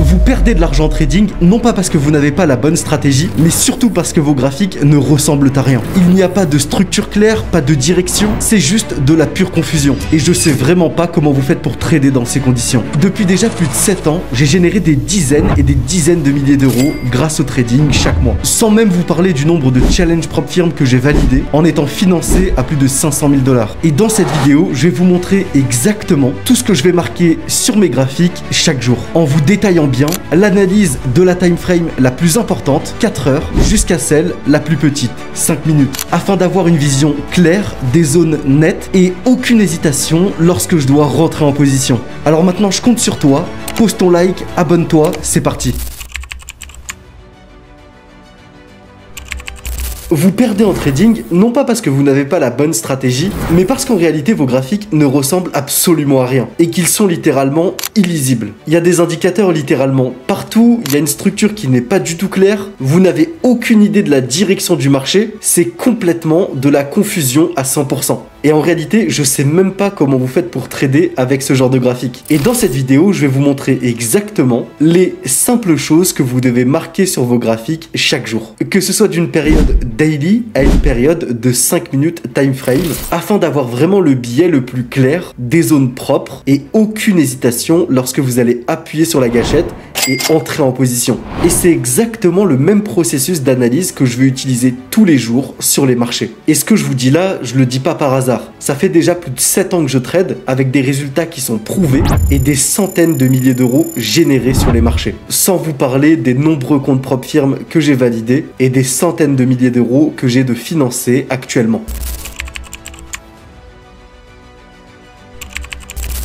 Vous perdez de l'argent en trading, non pas parce que vous n'avez pas la bonne stratégie, mais surtout parce que vos graphiques ne ressemblent à rien. Il n'y a pas de structure claire, pas de direction, c'est juste de la pure confusion. Et je sais vraiment pas comment vous faites pour trader dans ces conditions. Depuis déjà plus de 7 ans, j'ai généré des dizaines et des dizaines de milliers d'euros grâce au trading chaque mois. Sans même vous parler du nombre de challenge prop firm que j'ai validé en étant financé à plus de 500 000 $. Et dans cette vidéo, je vais vous montrer exactement tout ce que je vais marquer sur mes graphiques chaque jour, en vous détaillant bien l'analyse de la time frame la plus importante, 4 heures, jusqu'à celle la plus petite, 5 minutes, afin d'avoir une vision claire, des zones nettes et aucune hésitation lorsque je dois rentrer en position. Alors maintenant, je compte sur toi, pose ton like, abonne-toi, c'est parti. Vous perdez en trading, non pas parce que vous n'avez pas la bonne stratégie, mais parce qu'en réalité vos graphiques ne ressemblent absolument à rien et qu'ils sont littéralement illisibles. Il y a des indicateurs littéralement partout, il y a une structure qui n'est pas du tout claire, vous n'avez aucune idée de la direction du marché, c'est complètement de la confusion à 100%. Et en réalité, je sais même pas comment vous faites pour trader avec ce genre de graphique. Et dans cette vidéo, je vais vous montrer exactement les simples choses que vous devez marquer sur vos graphiques chaque jour. Que ce soit d'une période daily à une période de 5 minutes time frame, afin d'avoir vraiment le biais le plus clair, des zones propres et aucune hésitation lorsque vous allez appuyer sur la gâchette et entrer en position. Et c'est exactement le même processus d'analyse que je vais utiliser tous les jours sur les marchés. Et ce que je vous dis là, je le dis pas par hasard. Ça fait déjà plus de 7 ans que je trade avec des résultats qui sont prouvés et des centaines de milliers d'euros générés sur les marchés. Sans vous parler des nombreux comptes prop firm que j'ai validés et des centaines de milliers d'euros que j'ai de financés actuellement.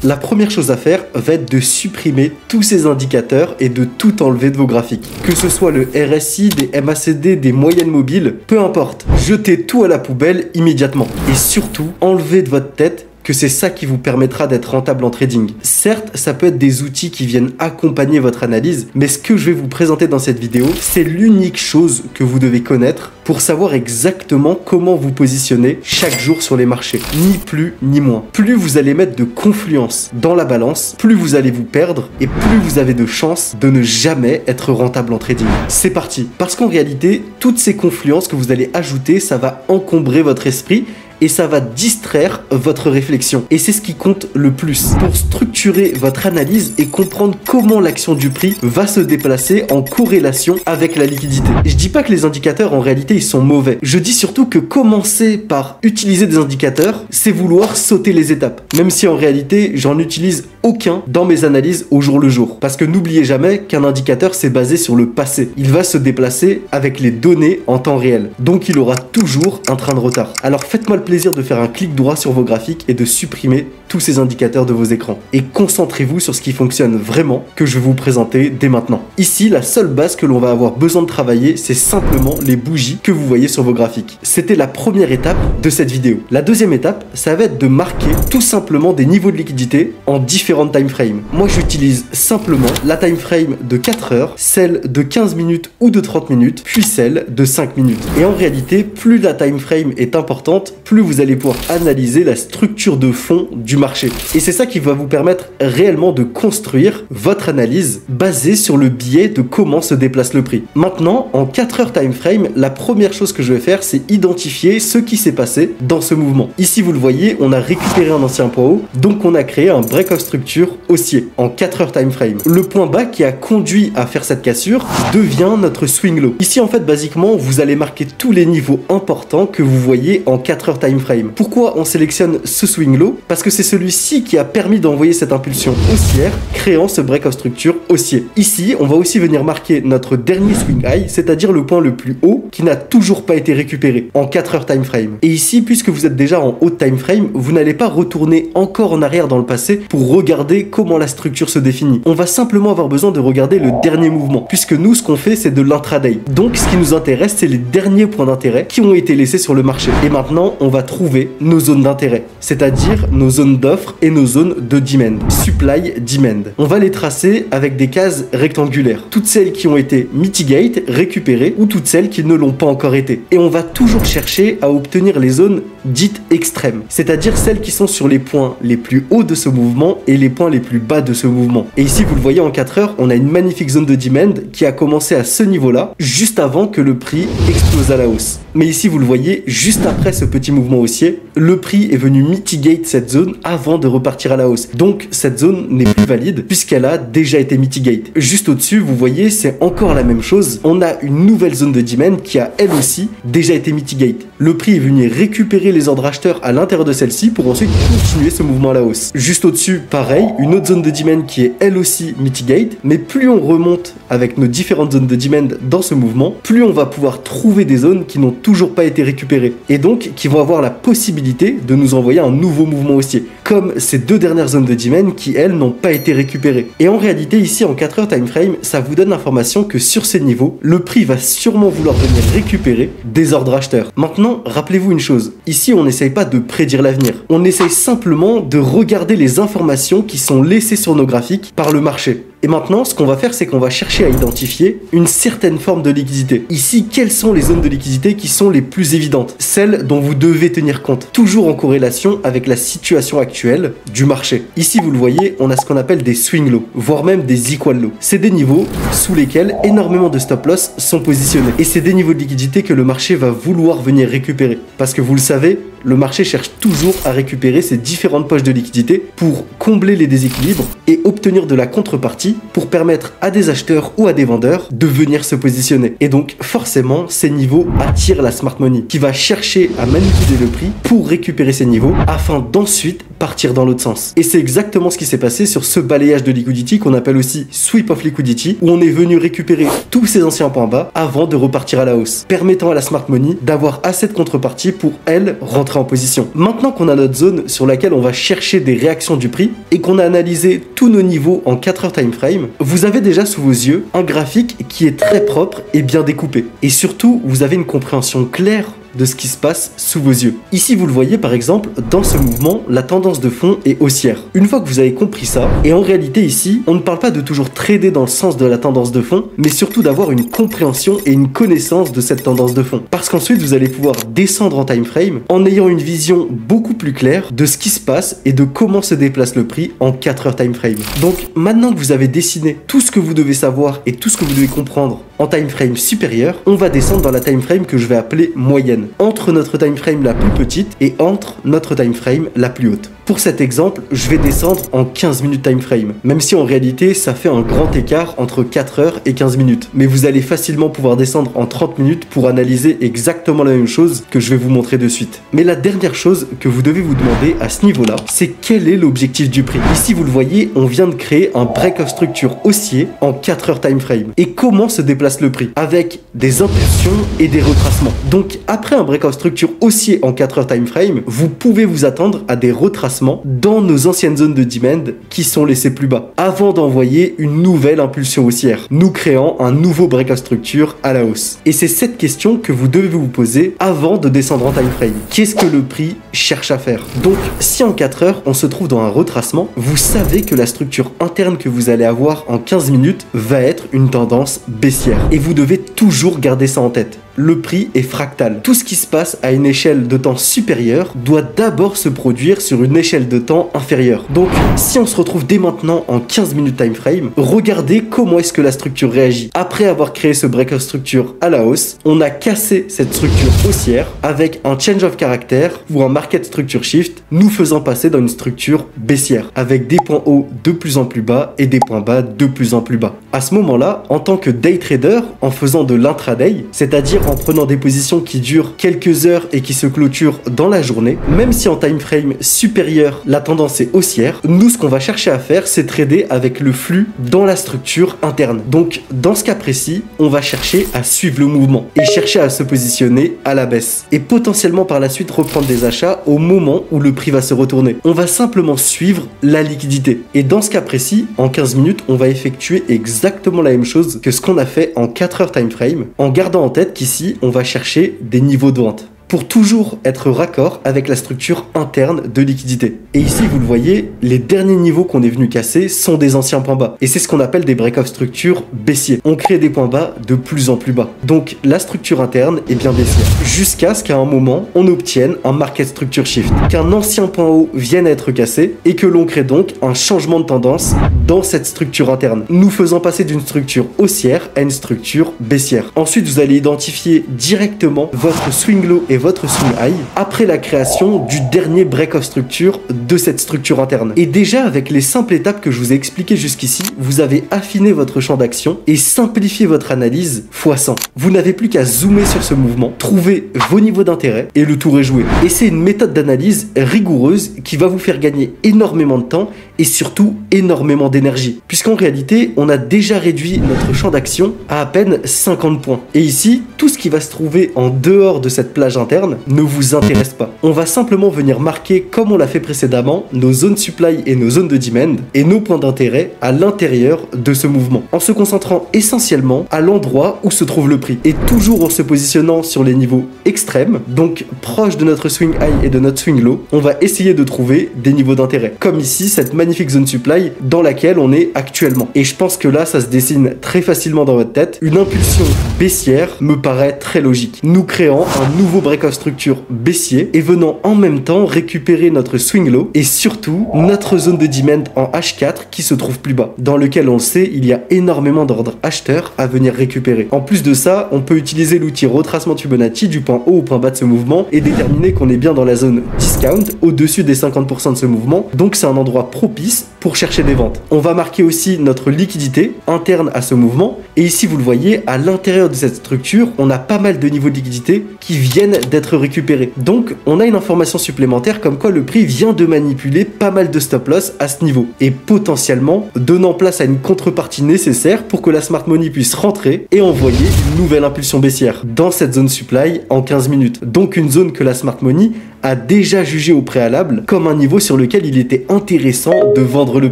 La première chose à faire va être de supprimer tous ces indicateurs et de tout enlever de vos graphiques. Que ce soit le RSI, des MACD, des moyennes mobiles, peu importe. Jetez tout à la poubelle immédiatement. Et surtout, enlevez de votre tête que c'est ça qui vous permettra d'être rentable en trading. Certes, ça peut être des outils qui viennent accompagner votre analyse, mais ce que je vais vous présenter dans cette vidéo, c'est l'unique chose que vous devez connaître pour savoir exactement comment vous positionner chaque jour sur les marchés. Ni plus ni moins. Plus vous allez mettre de confluence dans la balance, plus vous allez vous perdre et plus vous avez de chances de ne jamais être rentable en trading. C'est parti. Parce qu'en réalité, toutes ces confluences que vous allez ajouter, ça va encombrer votre esprit et ça va distraire votre réflexion. Et c'est ce qui compte le plus pour structurer votre analyse et comprendre comment l'action du prix va se déplacer en corrélation avec la liquidité. Et je dis pas que les indicateurs en réalité ils sont mauvais. Je dis surtout que commencer par utiliser des indicateurs, c'est vouloir sauter les étapes. Même si en réalité j'en utilise aucun dans mes analyses au jour le jour. Parce que n'oubliez jamais qu'un indicateur c'est basé sur le passé. Il va se déplacer avec les données en temps réel. Donc il aura toujours un train de retard. Alors faites-moi le plaisir de faire un clic droit sur vos graphiques et de supprimer tous ces indicateurs de vos écrans. Et concentrez-vous sur ce qui fonctionne vraiment que je vais vous présenter dès maintenant. Ici, la seule base que l'on va avoir besoin de travailler, c'est simplement les bougies que vous voyez sur vos graphiques. C'était la première étape de cette vidéo. La deuxième étape, ça va être de marquer tout simplement des niveaux de liquidité en différentes time frames. Moi, j'utilise simplement la time frame de 4 heures, celle de 15 minutes ou de 30 minutes, puis celle de 5 minutes. Et en réalité, plus la time frame est importante, plus vous allez pouvoir analyser la structure de fond du marché. Et c'est ça qui va vous permettre réellement de construire votre analyse basée sur le biais de comment se déplace le prix. Maintenant, en 4 heures time frame, la première chose que je vais faire, c'est identifier ce qui s'est passé dans ce mouvement. Ici, vous le voyez, on a récupéré un ancien point haut, donc on a créé un breakout structure haussier en 4 heures time frame. Le point bas qui a conduit à faire cette cassure devient notre swing low. Ici, en fait, basiquement, vous allez marquer tous les niveaux importants que vous voyez en 4 heures time frame. Pourquoi on sélectionne ce swing low? Parce que c'est celui-ci qui a permis d'envoyer cette impulsion haussière, créant ce breakout structure haussier. Ici, on va aussi venir marquer notre dernier swing high, c'est-à-dire le point le plus haut qui n'a toujours pas été récupéré en 4 heures time frame. Et ici, puisque vous êtes déjà en haut time frame, vous n'allez pas retourner encore en arrière dans le passé pour regarder comment la structure se définit. On va simplement avoir besoin de regarder le dernier mouvement, puisque nous, ce qu'on fait, c'est de l'intraday. Donc, ce qui nous intéresse, c'est les derniers points d'intérêt qui ont été laissés sur le marché. Et maintenant, on va trouver nos zones d'intérêt, c'est-à-dire nos zones d'offre et nos zones de demand, supply, demand. On va les tracer avec des cases rectangulaires, toutes celles qui ont été mitigate, récupérées, ou toutes celles qui ne l'ont pas encore été. Et on va toujours chercher à obtenir les zones dites extrêmes, c'est-à-dire celles qui sont sur les points les plus hauts de ce mouvement et les points les plus bas de ce mouvement. Et ici, vous le voyez, en 4 heures, on a une magnifique zone de demand qui a commencé à ce niveau-là, juste avant que le prix explose à la hausse. Mais ici, vous le voyez, juste après ce petit mouvement haussier, le prix est venu mitigate cette zone avant de repartir à la hausse. Donc, cette zone n'est plus valide puisqu'elle a déjà été mitigate. Juste au-dessus, vous voyez, c'est encore la même chose. On a une nouvelle zone de demand qui a, elle aussi, déjà été mitigate. Le prix est venu récupérer les ordres acheteurs à l'intérieur de celle-ci pour ensuite continuer ce mouvement à la hausse. Juste au-dessus, pareil, une autre zone de demand qui est, elle aussi, mitigate. Mais plus on remonte avec nos différentes zones de demand dans ce mouvement, plus on va pouvoir trouver des zones qui n'ont toujours pas été récupérées et donc qui vont avoir la possibilité de nous envoyer un nouveau mouvement haussier, comme ces deux dernières zones de demand qui, elles, n'ont pas été récupérées. Et en réalité, ici, en 4 heures time frame, ça vous donne l'information que sur ces niveaux, le prix va sûrement vouloir venir récupérer des ordres acheteurs. Maintenant, rappelez-vous une chose, ici, on n'essaye pas de prédire l'avenir, on essaye simplement de regarder les informations qui sont laissées sur nos graphiques par le marché. Et maintenant, ce qu'on va faire, c'est qu'on va chercher à identifier une certaine forme de liquidité. Ici, quelles sont les zones de liquidité qui sont les plus évidentes? Celles dont vous devez tenir compte, toujours en corrélation avec la situation actuelle du marché. Ici, vous le voyez, on a ce qu'on appelle des swing lows, voire même des equal lows. C'est des niveaux sous lesquels énormément de stop loss sont positionnés. Et c'est des niveaux de liquidité que le marché va vouloir venir récupérer. Parce que vous le savez, le marché cherche toujours à récupérer ces différentes poches de liquidité pour combler les déséquilibres et obtenir de la contrepartie pour permettre à des acheteurs ou à des vendeurs de venir se positionner. Et donc forcément, ces niveaux attirent la smart money qui va chercher à manipuler le prix pour récupérer ces niveaux afin d'ensuite partir dans l'autre sens. Et c'est exactement ce qui s'est passé sur ce balayage de liquidity qu'on appelle aussi sweep of liquidity, où on est venu récupérer tous ces anciens points bas avant de repartir à la hausse, permettant à la smart money d'avoir assez de contrepartie pour, elle, rentrer en position. Maintenant qu'on a notre zone sur laquelle on va chercher des réactions du prix et qu'on a analysé tous nos niveaux en 4 heures time frame, vous avez déjà sous vos yeux un graphique qui est très propre et bien découpé. Et surtout, vous avez une compréhension claire de ce qui se passe sous vos yeux. Ici, vous le voyez par exemple, dans ce mouvement, la tendance de fond est haussière. Une fois que vous avez compris ça, et en réalité ici, on ne parle pas de toujours trader dans le sens de la tendance de fond, mais surtout d'avoir une compréhension et une connaissance de cette tendance de fond. Parce qu'ensuite, vous allez pouvoir descendre en time frame en ayant une vision beaucoup plus claire de ce qui se passe et de comment se déplace le prix en 4 heures time frame. Donc, maintenant que vous avez dessiné tout ce que vous devez savoir et tout ce que vous devez comprendre en time frame supérieur, on va descendre dans la time frame que je vais appeler moyenne, entre notre time frame la plus petite et entre notre time frame la plus haute. Pour cet exemple, je vais descendre en 15 minutes time frame, même si en réalité ça fait un grand écart entre 4 heures et 15 minutes. Mais vous allez facilement pouvoir descendre en 30 minutes pour analyser exactement la même chose que je vais vous montrer de suite. Mais la dernière chose que vous devez vous demander à ce niveau-là, c'est quel est l'objectif du prix. Ici vous le voyez, on vient de créer un break of structure haussier en 4 heures time frame. Et comment se déplace le prix? Avec des impulsions et des retracements. Donc après un break of structure haussier en 4 heures time frame, vous pouvez vous attendre à des retracements dans nos anciennes zones de demand qui sont laissées plus bas, avant d'envoyer une nouvelle impulsion haussière, nous créant un nouveau break of structure à la hausse. Et c'est cette question que vous devez vous poser avant de descendre en time frame. Qu'est-ce que le prix cherche à faire? Donc, si en 4 heures, on se trouve dans un retracement, vous savez que la structure interne que vous allez avoir en 15 minutes va être une tendance baissière. Et vous devez toujours garder ça en tête. Le prix est fractal. Tout ce qui se passe à une échelle de temps supérieure doit d'abord se produire sur une échelle de temps inférieure. Donc, si on se retrouve dès maintenant en 15 minutes time frame, regardez comment est-ce que la structure réagit. Après avoir créé ce break of structure à la hausse, on a cassé cette structure haussière avec un change of character ou un market structure shift, nous faisant passer dans une structure baissière avec des points hauts de plus en plus bas et des points bas de plus en plus bas. À ce moment-là, en tant que day trader, en faisant de l'intraday, c'est-à-dire en prenant des positions qui durent quelques heures et qui se clôturent dans la journée, même si en time frame supérieur la tendance est haussière, nous ce qu'on va chercher à faire c'est trader avec le flux dans la structure interne. Donc dans ce cas précis, on va chercher à suivre le mouvement et chercher à se positionner à la baisse et potentiellement par la suite reprendre des achats au moment où le prix va se retourner. On va simplement suivre la liquidité et dans ce cas précis, en 15 minutes, on va effectuer exactement la même chose que ce qu'on a fait en 4 heures time frame en gardant en tête qu'ici on va chercher des niveaux de vente. pour toujours être raccord avec la structure interne de liquidité. Et ici, vous le voyez, les derniers niveaux qu'on est venu casser sont des anciens points bas. Et c'est ce qu'on appelle des break-off structures baissiers. On crée des points bas de plus en plus bas. Donc la structure interne est bien baissière. Jusqu'à ce qu'à un moment, on obtienne un market structure shift, qu'un ancien point haut vienne à être cassé et que l'on crée donc un changement de tendance dans cette structure interne, nous faisant passer d'une structure haussière à une structure baissière. Ensuite, vous allez identifier directement votre swing low et votre swing high après la création du dernier break-off structure de cette structure interne. Et déjà, avec les simples étapes que je vous ai expliquées jusqu'ici, vous avez affiné votre champ d'action et simplifié votre analyse x 100. Vous n'avez plus qu'à zoomer sur ce mouvement, trouver vos niveaux d'intérêt et le tour est joué. Et c'est une méthode d'analyse rigoureuse qui va vous faire gagner énormément de temps et surtout énormément d'énergie. Puisqu'en réalité, on a déjà réduit notre champ d'action à peine 50 points. Et ici, tout ce qui va se trouver en dehors de cette plage interne ne vous intéresse pas. On va simplement venir marquer, comme on l'a fait précédemment, nos zones supply et nos zones de demand et nos points d'intérêt à l'intérieur de ce mouvement, en se concentrant essentiellement à l'endroit où se trouve le prix. Et toujours en se positionnant sur les niveaux extrêmes, donc proche de notre swing high et de notre swing low, on va essayer de trouver des niveaux d'intérêt. Comme ici, cette magnifique zone supply dans laquelle on est actuellement. Et je pense que là, ça se dessine très facilement dans votre tête. Une impulsion baissière me paraît très logique. Nous créant un nouveau break-off structure baissier et venant en même temps récupérer notre swing low et surtout notre zone de demand en H4 qui se trouve plus bas, dans lequel on le sait, il y a énormément d'ordres acheteurs à venir récupérer. En plus de ça, on peut utiliser l'outil retracement Fibonacci du point haut au point bas de ce mouvement et déterminer qu'on est bien dans la zone discount au-dessus des 50% de ce mouvement. Donc c'est un endroit propice pour chercher des ventes. On va marquer aussi notre liquidité interne à ce mouvement et ici vous le voyez, à l'intérieur de cette structure, on a pas mal de niveaux de liquidité qui viennent d'être récupérés. Donc on a une information supplémentaire comme quoi le prix vient de manipuler pas mal de stop loss à ce niveau et potentiellement donnant place à une contrepartie nécessaire pour que la smart money puisse rentrer et envoyer une nouvelle impulsion baissière dans cette zone supply en 15 minutes. Donc une zone que la smart money a déjà jugé au préalable comme un niveau sur lequel il était intéressant de vendre le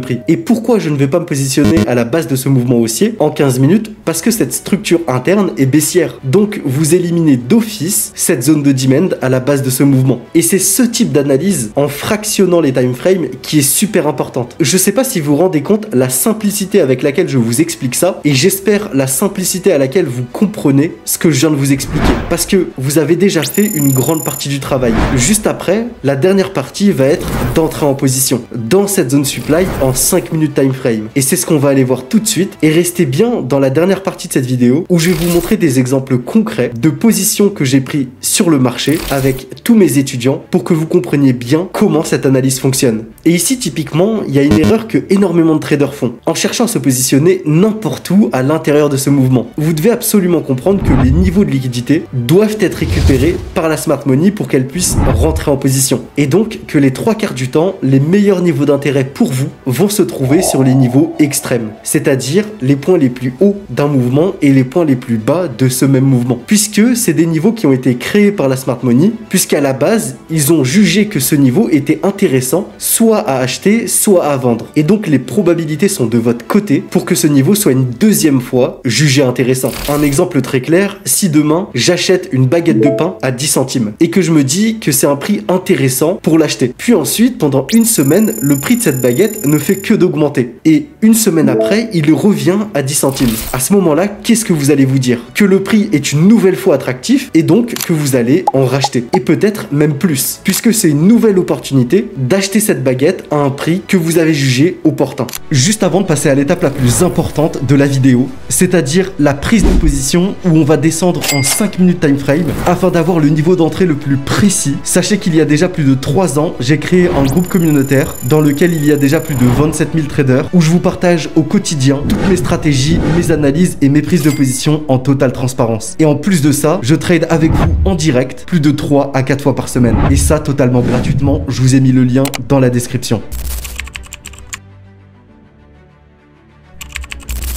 prix. Et pourquoi je ne vais pas me positionner à la base de ce mouvement haussier en 15 minutes? Parce que cette structure interne est baissière. Donc vous éliminez d'office cette zone de demand à la base de ce mouvement. Et c'est ce type d'analyse en fractionnant les time frames qui est super importante. Je sais pas si vous vous rendez compte la simplicité avec laquelle je vous explique ça et j'espère la simplicité à laquelle vous comprenez ce que je viens de vous expliquer. Parce que vous avez déjà fait une grande partie du travail. Juste après, la dernière partie va être d'entrer en position dans cette zone supply en 5 minutes time frame. Et c'est ce qu'on va aller voir tout de suite et restez bien dans la dernière partie de cette vidéo où je vais vous montrer des exemples concrets de positions que j'ai pris sur le marché avec tous mes étudiants pour que vous compreniez bien comment cette analyse fonctionne. Et ici, typiquement, il y a une erreur que énormément de traders font en cherchant à se positionner n'importe où à l'intérieur de ce mouvement. Vous devez absolument comprendre que les niveaux de liquidité doivent être récupérés par la smart money pour qu'elle puisse rentrer en position. Et donc que les 3/4 du temps, les meilleurs niveaux d'intérêt pour vous vont se trouver sur les niveaux extrêmes, c'est-à-dire les points les plus hauts d'un mouvement et les points les plus bas de ce même mouvement. Puisque c'est des niveaux qui ont été créés par la smart money, puisqu'à la base, ils ont jugé que ce niveau était intéressant, soit à acheter, soit à vendre. Et donc les probabilités sont de votre côté pour que ce niveau soit une deuxième fois jugé intéressant. Un exemple très clair, si demain j'achète une baguette de pain à 10 centimes et que je me dis que c'est un prix intéressant pour l'acheter. Puis ensuite, pendant une semaine, le prix de cette baguette ne fait que d'augmenter. Et une semaine après, il revient à 10 centimes. À ce moment-là, qu'est-ce que vous allez vous dire? Que le prix est une nouvelle fois attractif et donc que vous allez en racheter. Et peut-être même plus, puisque c'est une nouvelle opportunité d'acheter cette baguette à un prix que vous avez jugé opportun. Juste avant de passer à l'étape la plus importante de la vidéo, c'est-à-dire la prise de position où on va descendre en 5 minutes time frame afin d'avoir le niveau d'entrée le plus précis. Sachez qu'il y a déjà plus de 3 ans, j'ai créé un groupe communautaire dans lequel il y a déjà plus de 27 000 traders où je vous partage au quotidien toutes mes stratégies, mes analyses et mes prises de position en totale transparence. Et en plus de ça, je trade avec vous en direct plus de 3 à 4 fois par semaine. Et ça totalement gratuitement, je vous ai mis le lien dans la description.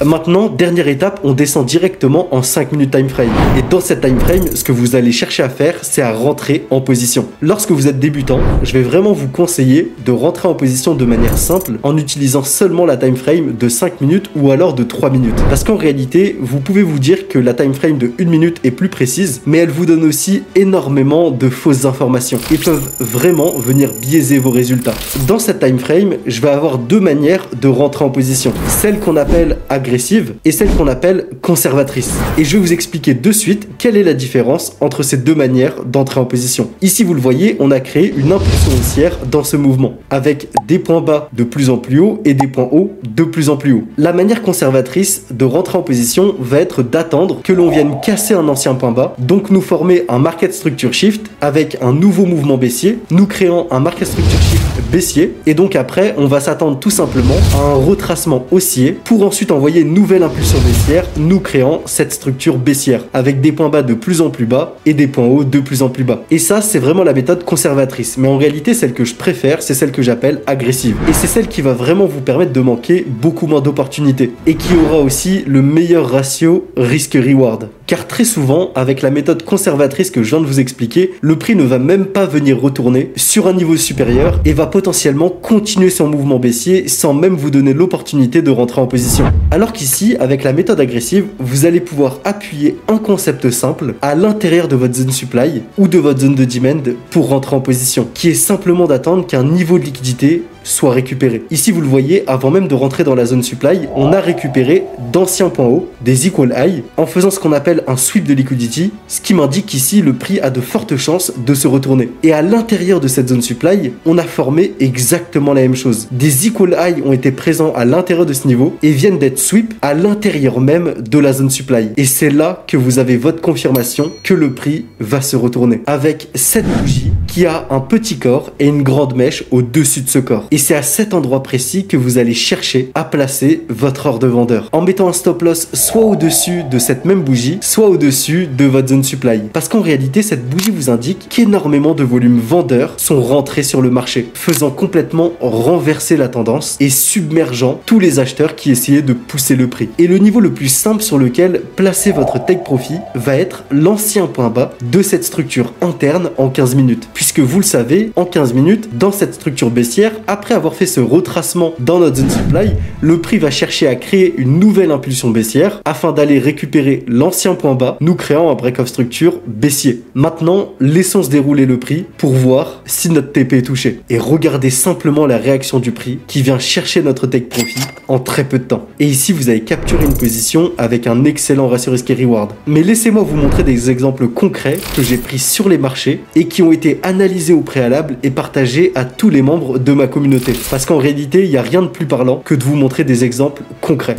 Maintenant, dernière étape, on descend directement en 5 minutes time frame. Et dans cette time frame, ce que vous allez chercher à faire, c'est à rentrer en position. Lorsque vous êtes débutant, je vais vraiment vous conseiller de rentrer en position de manière simple en utilisant seulement la time frame de 5 minutes ou alors de 3 minutes. Parce qu'en réalité, vous pouvez vous dire que la time frame de 1 minute est plus précise, mais elle vous donne aussi énormément de fausses informations et peuvent vraiment venir biaiser vos résultats. Dans cette time frame, je vais avoir deux manières de rentrer en position. Celle qu'on appelle agressive et celle qu'on appelle conservatrice. Et je vais vous expliquer de suite quelle est la différence entre ces deux manières d'entrer en position. Ici, vous le voyez, on a créé une impulsion haussière dans ce mouvement, avec des points bas de plus en plus haut et des points hauts de plus en plus haut. La manière conservatrice de rentrer en position va être d'attendre que l'on vienne casser un ancien point bas, donc nous former un market structure shift avec un nouveau mouvement baissier, nous créant un market structure shift baissier, et donc après on va s'attendre tout simplement à un retracement haussier pour ensuite envoyer une nouvelle impulsion baissière, nous créant cette structure baissière avec des points bas de plus en plus bas et des points hauts de plus en plus bas. Et ça, c'est vraiment la méthode conservatrice, mais en réalité celle que je préfère, c'est celle que j'appelle agressive, et c'est celle qui va vraiment vous permettre de manquer beaucoup moins d'opportunités et qui aura aussi le meilleur ratio risque-reward. Car très souvent, avec la méthode conservatrice que je viens de vous expliquer, le prix ne va même pas venir retourner sur un niveau supérieur et va potentiellement continuer son mouvement baissier sans même vous donner l'opportunité de rentrer en position. Alors qu'ici, avec la méthode agressive, vous allez pouvoir appuyer un concept simple à l'intérieur de votre zone supply ou de votre zone de demand pour rentrer en position, qui est simplement d'attendre qu'un niveau de liquidité soit récupéré. Ici, vous le voyez, avant même de rentrer dans la zone supply, on a récupéré d'anciens points hauts, des equal high, en faisant ce qu'on appelle un sweep de liquidity, ce qui m'indique qu'ici, le prix a de fortes chances de se retourner. Et à l'intérieur de cette zone supply, on a formé exactement la même chose. Des equal high ont été présents à l'intérieur de ce niveau et viennent d'être sweep à l'intérieur même de la zone supply. Et c'est là que vous avez votre confirmation que le prix va se retourner. Avec cette bougie qui a un petit corps et une grande mèche au-dessus de ce corps. Et c'est à cet endroit précis que vous allez chercher à placer votre ordre vendeur, en mettant un stop loss soit au-dessus de cette même bougie, soit au-dessus de votre zone supply. Parce qu'en réalité, cette bougie vous indique qu'énormément de volumes vendeurs sont rentrés sur le marché, faisant complètement renverser la tendance et submergeant tous les acheteurs qui essayaient de pousser le prix. Et le niveau le plus simple sur lequel placer votre take profit va être l'ancien point bas de cette structure interne en 15 minutes. Puisque vous le savez, en 15 minutes, dans cette structure baissière, après avoir fait ce retracement dans notre zone supply, le prix va chercher à créer une nouvelle impulsion baissière afin d'aller récupérer l'ancien point bas, nous créant un break of structure baissier. Maintenant, laissons se dérouler le prix pour voir si notre TP est touché. Et regardez simplement la réaction du prix qui vient chercher notre take profit en très peu de temps. Et ici, vous avez capturé une position avec un excellent ratio risque et reward. Mais laissez-moi vous montrer des exemples concrets que j'ai pris sur les marchés et qui ont été analysés au préalable et partagés à tous les membres de ma communauté. Parce qu'en réalité, il n'y a rien de plus parlant que de vous montrer des exemples concrets.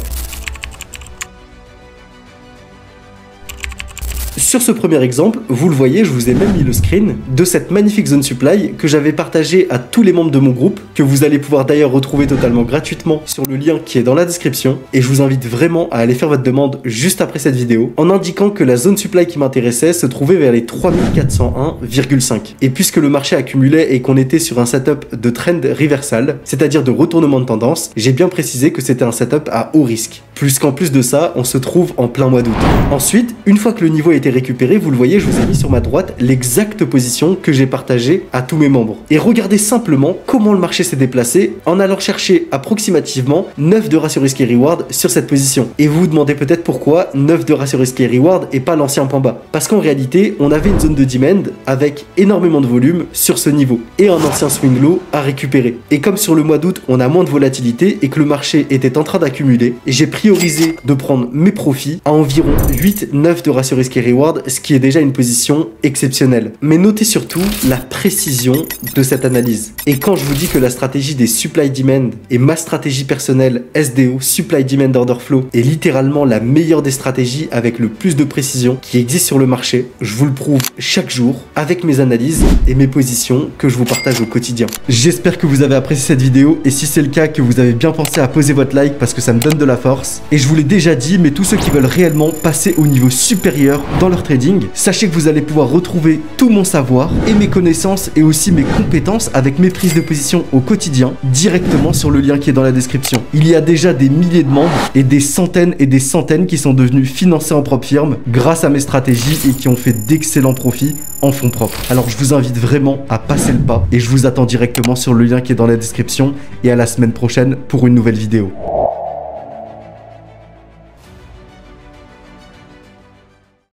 Sur ce premier exemple, vous le voyez, je vous ai même mis le screen de cette magnifique zone supply que j'avais partagé à tous les membres de mon groupe, que vous allez pouvoir d'ailleurs retrouver totalement gratuitement sur le lien qui est dans la description. Et je vous invite vraiment à aller faire votre demande juste après cette vidéo, en indiquant que la zone supply qui m'intéressait se trouvait vers les 3401,5. Et puisque le marché accumulait et qu'on était sur un setup de trend reversal, c'est-à-dire de retournement de tendance, j'ai bien précisé que c'était un setup à haut risque. Plus qu'en plus de ça, on se trouve en plein mois d'août. Ensuite, une fois que le niveau a été récupéré, vous le voyez, je vous ai mis sur ma droite l'exacte position que j'ai partagée à tous mes membres. Et regardez simplement comment le marché s'est déplacé en allant chercher approximativement 9 de ratio risque et reward sur cette position. Et vous vous demandez peut-être pourquoi 9 de ratio risque et reward et pas l'ancien point bas. Parce qu'en réalité, on avait une zone de demand avec énormément de volume sur ce niveau et un ancien swing low à récupérer. Et comme sur le mois d'août, on a moins de volatilité et que le marché était en train d'accumuler, j'ai priorisé de prendre mes profits à environ 8-9 de ratio risque et reward, ce qui est déjà une position exceptionnelle. Mais notez surtout la précision de cette analyse. Et quand je vous dis que la stratégie des supply demand et ma stratégie personnelle SDO, supply demand order flow, est littéralement la meilleure des stratégies avec le plus de précision qui existe sur le marché, je vous le prouve chaque jour avec mes analyses et mes positions que je vous partage au quotidien. J'espère que vous avez apprécié cette vidéo et si c'est le cas, que vous avez bien pensé à poser votre like parce que ça me donne de la force. Et je vous l'ai déjà dit, mais tous ceux qui veulent réellement passer au niveau supérieur dans dans leur trading. Sachez que vous allez pouvoir retrouver tout mon savoir et mes connaissances et aussi mes compétences avec mes prises de position au quotidien directement sur le lien qui est dans la description. Il y a déjà des milliers de membres et des centaines qui sont devenus financés en propre firme grâce à mes stratégies et qui ont fait d'excellents profits en fonds propres. Alors je vous invite vraiment à passer le pas et je vous attends directement sur le lien qui est dans la description et à la semaine prochaine pour une nouvelle vidéo.